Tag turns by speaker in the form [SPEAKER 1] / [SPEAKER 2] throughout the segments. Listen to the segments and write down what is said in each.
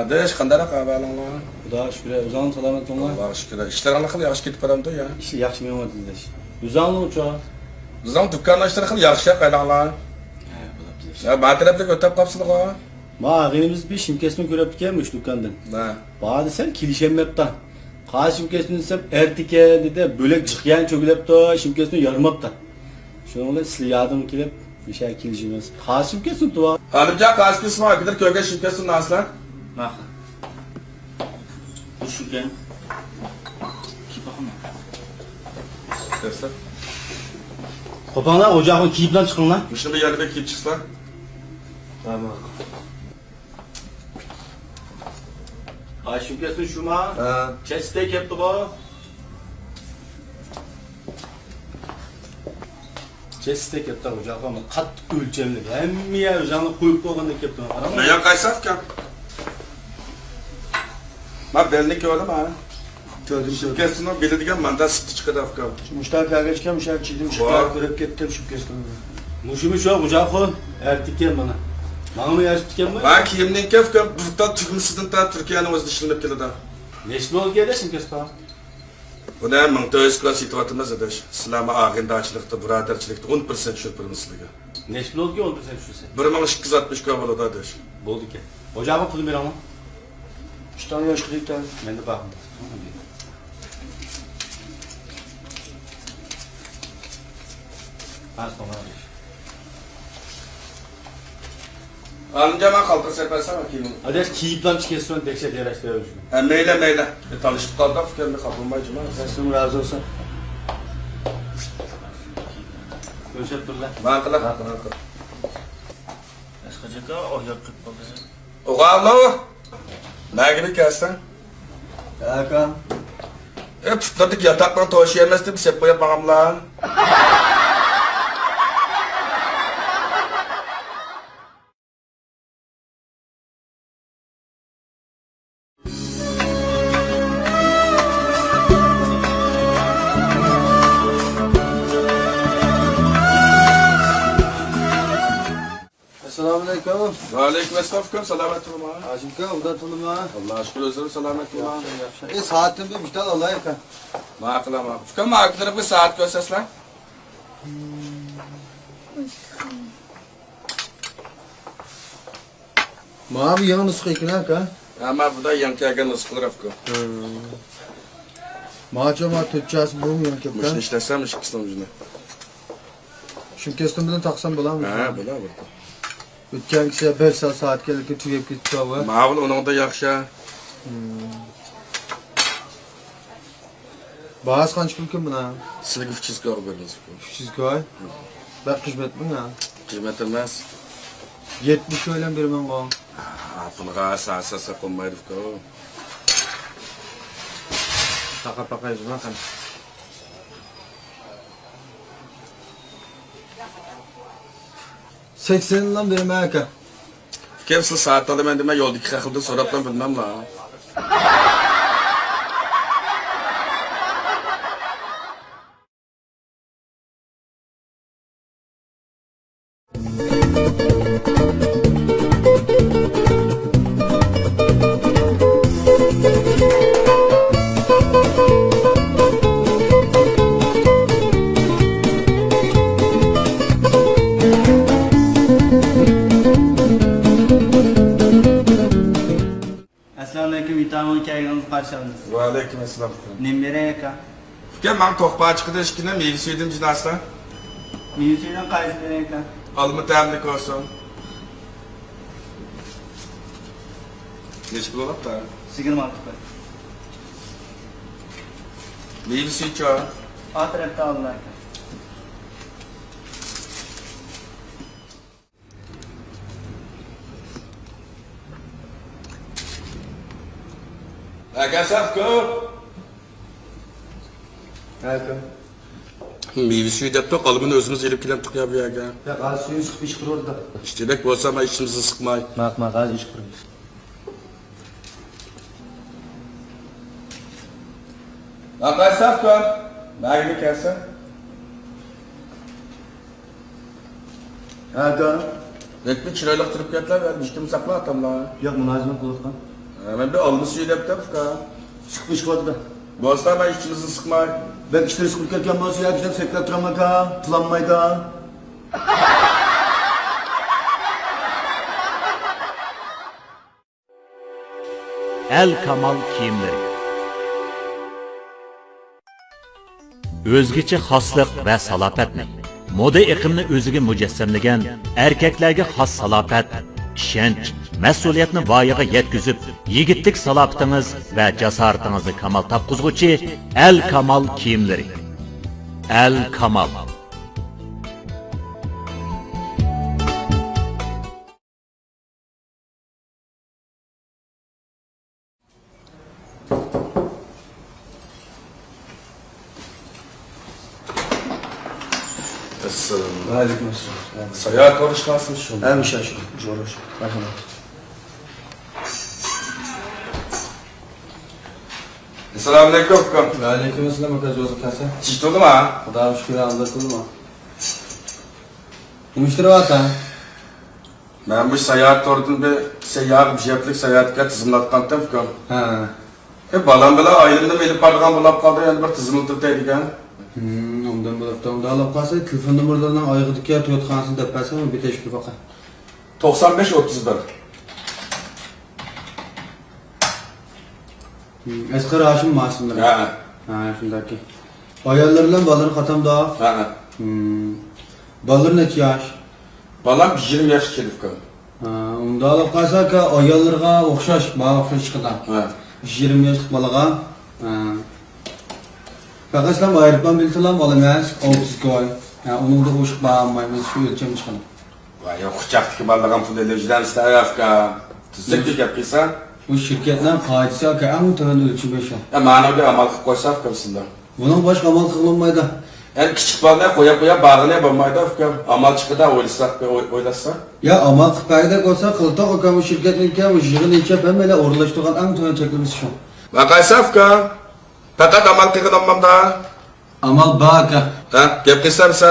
[SPEAKER 1] Kardeş, qandarak ahvalinglar?
[SPEAKER 2] Xudoga shukr, o'zing salomat bo'linglar.
[SPEAKER 1] Allohga shukr. Ishlaring qil, yaxshi ketib boramdi ya.
[SPEAKER 2] Ish yaxshi me'mordi desh. O'zingni ucha.
[SPEAKER 1] Bizning dukkan ishlar qil, yaxshi qaylanglar.
[SPEAKER 2] Ha, bo'libdi.
[SPEAKER 1] Ya, batirabda o'tab qapsizlar.
[SPEAKER 2] Ma, g'inimiz bir shimkasni ko'rib kelmish dukkandan.
[SPEAKER 1] Ha.
[SPEAKER 2] Bana desem kilişemepti. Kaç şimkasini desem ertike dedi, bölek çıkyan çökülepti, şimkasini yarımaptı. Şununla sizle yardım kilip bir şey kilişimiz. Kaç şimkasini tuva?
[SPEAKER 1] Halimca qaskisi var, gider köyge shimkasini aslan.
[SPEAKER 2] Bak. Bu şimkan. Ki bakma.
[SPEAKER 1] Dersin.
[SPEAKER 2] Kopanlar ocağın kiyipten çıkın lan.
[SPEAKER 1] Müşün bir yerine kiyip çıksın.
[SPEAKER 2] Tamam. Kaç şimkasini şu ma?
[SPEAKER 1] Ha.
[SPEAKER 2] Chestek yaptı bu. Chestek yaptı ocağın ama kat ölçemli. Hem ya ocağını koyup koyduğunda yaptı.
[SPEAKER 1] Ne ya kaysaf ki? Ma belli ki oğlum ha.
[SPEAKER 2] Gördüm.
[SPEAKER 1] Shimkasini beledigan manda sıktı çıkadı afka.
[SPEAKER 3] Müştak gelmişken müştak çizdim, müştak görüp gittim şu kestim.
[SPEAKER 2] Muşumu şu ocağı koy. Ertikken bana. Bana mı yaştıkken mi?
[SPEAKER 1] Ben kiyimden kefka burada tügümsüzden ta Türkiye'nin özü dışınıp geldi.
[SPEAKER 2] Neşli ol gelirsin kespa.
[SPEAKER 1] Bu ne mıntığız klas itibatımız edeş. Silama ağındaçılıkta, buraderçilikte 10% şürpürümüzlüğü.
[SPEAKER 2] Neşli ol ki oldu sen şu sen.
[SPEAKER 1] 1260 kavala da edeş.
[SPEAKER 2] Boldu ki. Ocağı pulum bir ama.
[SPEAKER 3] Müştak yaş kırıktan.
[SPEAKER 2] Ben de bakım. Az sonra abi.
[SPEAKER 1] Alınca ben kaltır sepersem kiyimim.
[SPEAKER 2] Adeş kiyiplam çıkıyorsun dehşet yaraştırıyor özgün.
[SPEAKER 1] Meyle. Tanışıp kaldı fikirli kapılmayıcı mı?
[SPEAKER 3] Sesim razı olsun.
[SPEAKER 2] Görüşüp dur lan.
[SPEAKER 1] Ben kılak.
[SPEAKER 2] Eskaca o yaptık bakın.
[SPEAKER 1] Oğal mı? Ne gibi kestin?
[SPEAKER 3] Hakan.
[SPEAKER 1] Hep tutladık yatakla toğuş yemezdi bir sepo yapmağım lan.
[SPEAKER 3] Selamünaleyküm.
[SPEAKER 1] Aleykümselam, selamet olun ha.
[SPEAKER 3] Acımka, uda tulum ha.
[SPEAKER 1] Allah'a şükür özürüm selamet olun.
[SPEAKER 3] Saatim bir müştak Allah yakan.
[SPEAKER 1] Ma kılama. Fikir ma akıdırıp bir saat göstersin lan.
[SPEAKER 3] Mavi yan nuska ikin Hakan.
[SPEAKER 1] Ama bu da yankıya ıskılır afkı.
[SPEAKER 3] Maça ma tüccarsı bu mu yan
[SPEAKER 1] Müşün
[SPEAKER 3] kepkan?
[SPEAKER 1] işlesem iş kısmı ucuna.
[SPEAKER 3] Şu kestim bilen taksam bulan mı?
[SPEAKER 1] Ha, böyle burada.
[SPEAKER 3] Ötken kişiye 5 saat gelirken tüyep gitti hava.
[SPEAKER 1] Mağul onun da yakşa.
[SPEAKER 3] Bağız kanç pülkün buna?
[SPEAKER 1] Silgi fıçız kavga veririz.
[SPEAKER 3] Şiz koy. Ben kızmet mi ha?
[SPEAKER 1] Kıymet etmez.
[SPEAKER 3] 70 öyle bir ben koyum.
[SPEAKER 1] Apınığa sağsa konmaydı fıkı.
[SPEAKER 3] Taka paka yüzüme kan. Sekseninden beri Hakan.
[SPEAKER 1] Kimse saat alı ben deme yoldaki kakıldı soraptan bilmem la.
[SPEAKER 2] Assalamualaikum, vitamin kayganız karşıladınız.
[SPEAKER 1] Ve aleykümselam.
[SPEAKER 2] Nemlere yaka.
[SPEAKER 1] Fikir ben tokpağa çıkıdı eşkine meyve suyudum cinasla.
[SPEAKER 2] Minüsüyle kayısılara yaka.
[SPEAKER 1] Alımı temlik olsun. Geç bulap da.
[SPEAKER 2] Sigırma artık.
[SPEAKER 1] Meyve suyu çoğu.
[SPEAKER 2] A tarafta Allah yaka.
[SPEAKER 1] Hakan Safko.
[SPEAKER 3] Hakan.
[SPEAKER 1] Meyve suyu deyip de kalıbını özümüz yerip kilem tıkıyor bu yaga.
[SPEAKER 3] Ya gaz suyu sıkıp iş kırıyor da.
[SPEAKER 1] İşte olsa ama işimizi sıkmay.
[SPEAKER 2] Bakma gaz iş kuruyor.
[SPEAKER 1] Hakan Safko. Ne gibi kelsin?
[SPEAKER 3] Hakan.
[SPEAKER 1] Rekmi çıraylık tripketler vermiş. Kim sakla atamla.
[SPEAKER 3] Yok münazime kulaktan.
[SPEAKER 1] Hemen bir alını söyleyip de fıkha.
[SPEAKER 3] Sıkmış kodu.
[SPEAKER 1] Bu aslan ben işçinizi sıkmayın.
[SPEAKER 3] Ben işleri sıkırken bazı ya güzel seklep duramaka, tılanmayda.
[SPEAKER 4] El Kamal kiyimleri. Özgüçe xoslik va salopatni, moda iqimni o'ziga mujassamlagan erkaklarga xos salopat, ishonch, mas'uliyatni voyaga yetkazib, yigitlik salopatingiz va jasoratingizni kamal topqizguvchi El Kamal kiyimleri. El Kamal.
[SPEAKER 1] Esselamu.
[SPEAKER 3] Aleykümselam.
[SPEAKER 1] Seyahat konuşkansın şu.
[SPEAKER 3] Hem şaşır. Coruş. Merhamet.
[SPEAKER 1] Esselamu aleyküm fıkha.
[SPEAKER 3] Aleykümselam akaz yozuk kasa.
[SPEAKER 1] Çift oldu mu ha?
[SPEAKER 3] Xudo shukr anlatıldı mı? Nimishtirib ata?
[SPEAKER 1] Ben bu seyahat tortun bir seyyar bir jeplik seyahatga tizimlatqandim fıkha.
[SPEAKER 3] Ha.
[SPEAKER 1] Balam bilan aylimda elib bargan bo'lib qoldi, endi bir tizimlatib ekan.
[SPEAKER 3] Ondan bo'lib da olib qolsa, küfr numurlardan ayg'idikka tuyotqansin deb qolsam, bitashki faqa.
[SPEAKER 1] 95-31.
[SPEAKER 3] Asqar Hashim masumlar.
[SPEAKER 1] Ha.
[SPEAKER 3] Ha, shundaki. Ayollar bilan bolalar qatamda.
[SPEAKER 1] Ha.
[SPEAKER 3] Bolalar necha yosh?
[SPEAKER 1] Balam 20 yosh kelib fıkha.
[SPEAKER 3] Ha, unda olib qolsa ka ayollarga o'xshash, bana o'xshash chiqadi.
[SPEAKER 1] Ha.
[SPEAKER 3] 20 yoshlik bolaga. Faqat sizlar ayirib bilsalar bola emas, 30 koy. Ha, uning da o'shiq bo'lmaymiz, shu o'lcham chiqadi.
[SPEAKER 1] Vay, uçaktaki balagam pul elevciler ister afka. Tüzlük gap qilsa,
[SPEAKER 3] Bu şirketlar foydasi aka eng to'g'ri o'lcham o'sha.
[SPEAKER 1] ya ma'noga amal qilib qo'ysa afkamsizda.
[SPEAKER 3] Buning boshqa amal qilinmaydi.
[SPEAKER 1] Yani kichik balani qo'yib bag'ini bo'lmaydi afkam. Amal chiqida o'ylasa.
[SPEAKER 3] Ya amal qilib bo'lsa, qiltoq aka bu shirkatniki bu yig'incha hammalar o'rlashtirgan eng to'g'ri cheklimiz shu.
[SPEAKER 1] Va qaysi afka? Faqat amal qilgan olmamda.
[SPEAKER 3] Amal bor aka.
[SPEAKER 1] Ha, gap qilsamsa.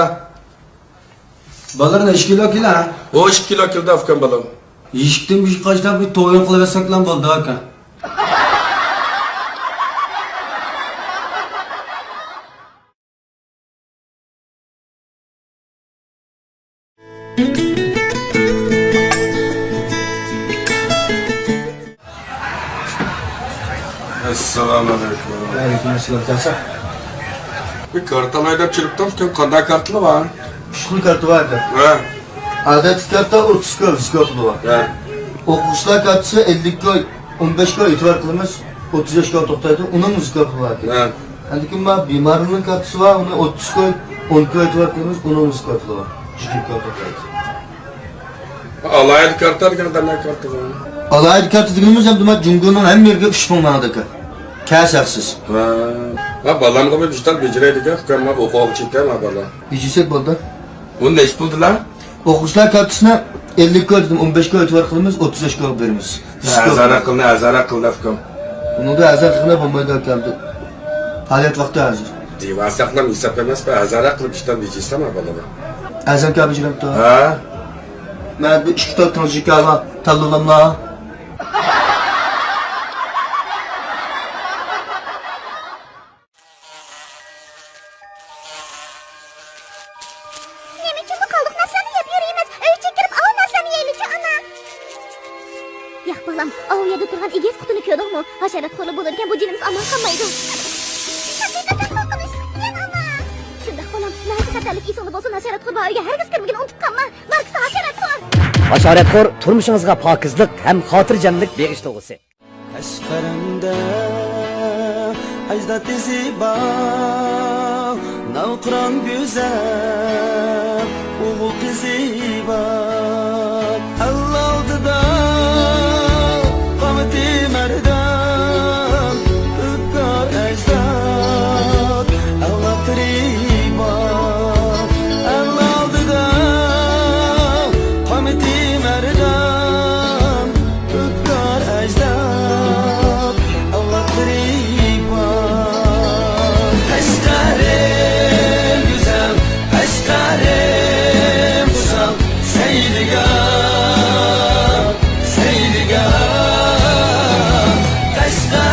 [SPEAKER 3] Balar necha kilo kilo?
[SPEAKER 1] O 2 kilo kildi afkam balam.
[SPEAKER 3] Eshikdan bir qachdan bir to'yin qilib saklan bo'ldi aka.
[SPEAKER 1] Assalomu alaykum.
[SPEAKER 3] Aleykümselam kasa.
[SPEAKER 1] Bir kartal haydab chiribdi afkam, qanday kartli var?
[SPEAKER 3] Shukr kartı var aka.
[SPEAKER 1] Ha.
[SPEAKER 3] Adeti kartı 30 koy, 100 koy var.
[SPEAKER 1] Ha.
[SPEAKER 3] O'quvchilar kartisi 50 koy, 15 koy e'tibor qilamiz. 30 yoshga to'xtaydi. Uning 100 koy var.
[SPEAKER 1] Ha.
[SPEAKER 3] Endi kim bor? Bemorning kartisi var, uni 30 koy, 10 koy e'tibor qilamiz. Uning 100 koy var. 2 koy to'xtaydi.
[SPEAKER 1] Alaydı kartlar qanday kartı var?
[SPEAKER 3] Alaydı kartı deganimiz ham demak Jungoning hamma yerga 3000 manat aka. Kasaqsiz.
[SPEAKER 1] Ha. Ha, balamga bir dijital becireydik afkam, ma o'qoq chintama bala.
[SPEAKER 3] Bijisak bo'ldi.
[SPEAKER 1] Bunu ne iş buldular?
[SPEAKER 3] O'quvchilar kartisini 50 koy dedim, 15 koy e'tibor qilamiz, 30 yoshga beramiz.
[SPEAKER 1] Azara qildi afkam.
[SPEAKER 3] Unda azar qilib bo'lmaydi akamda. Faoliyat vaqti hozir.
[SPEAKER 1] Divasaqlam hisob emas, azara qilib ishdan bejiysama balama.
[SPEAKER 3] Azam kabi jirapti.
[SPEAKER 1] Ha?
[SPEAKER 3] Men bu 2 kitob tanishga tanlovlamlar.
[SPEAKER 5] Nemeçin bu kaldık naslanı yap yürüyemez. Öyle çektirip av naslanı yeylici ana. Yak balam, av yedi turgan egez kutunu köydük mu? Haşerat kolu bulurken bu cinimiz aman kalmaydı. Hakikaten korkunçluk diyen ana. Şundak balam, nazik hatarlık isonlu bolsun haşerat kolu bağırga herkes kırmigini unutup kalma. Marksı haşerat kolu.
[SPEAKER 6] Hasharatxo'r turmushingizga pokizlik ham xotirjamlik beg'ishlig'usi.
[SPEAKER 7] Tashqarimda ajdod zibo, navqiron go'zal, o'g'il qizi bor.